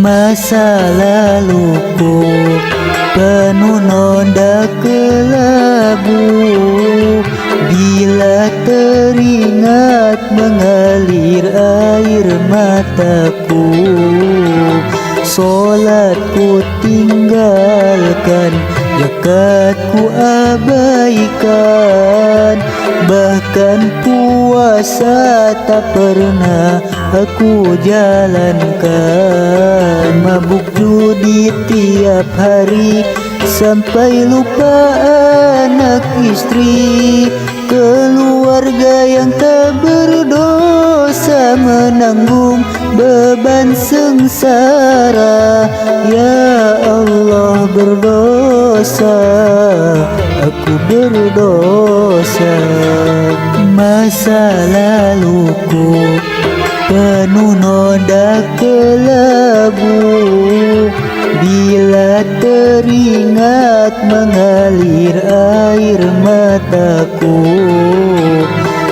Masa laluku penuh noda kelabu, bila teringat mengalir air mataku. Solatku tinggalkan, zakatku abaikan, bahkan puasa tak pernah aku jalankan. Mabuk judi tiap hari sampai lupa anak istri, keluarga yang tak berdosa menanggung beban sengsara. Ya Allah, berdosa, aku berdosa. Masa laluku penuh noda kelabu, bila teringat mengalir air mataku.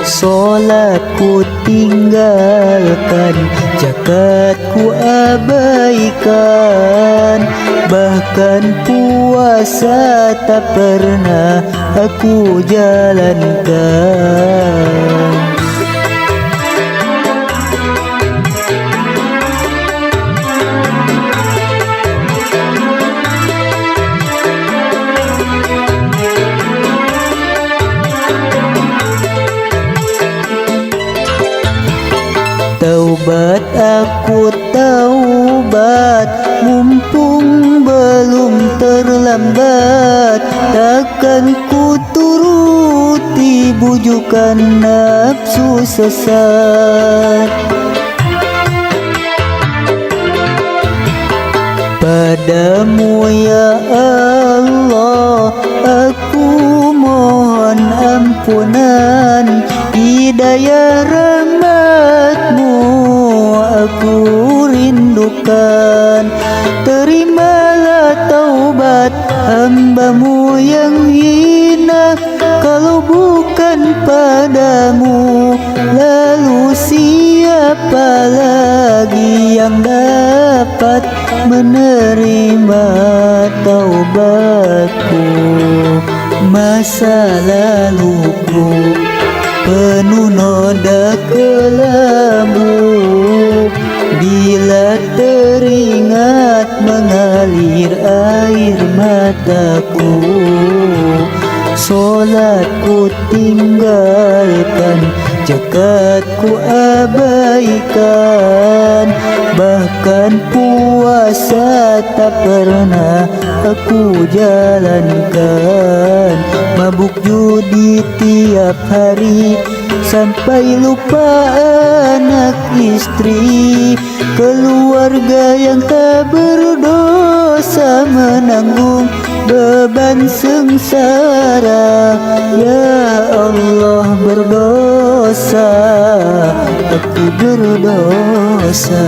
Solatku tinggalkan, zakatku abaikan, bahkan puasa tak pernah aku jalankan. Taubat aku taubat, mumpung belum terlambat. Takkan ku turuti bujukan nafsu sesat. Padamu ya Allah aku mohon ampunan, hidayah rahmatmu aku rindukan. Terimalah taubat hambamu yang hina, kalau bukan padamu lalu siapa lagi yang dapat menerima taubatku. Masa laluku penuh noda kelabu, bila teringat mengalir air mataku. Solatku tinggalkan, zakatku abaikan, bahkan puasa tak pernah aku jalankan. Mabuk judi tiap hari sampai lupa anak istri, keluarga yang tak berdosa menanggung beban sengsara. Ya Allah, berdosa, aku berdosa.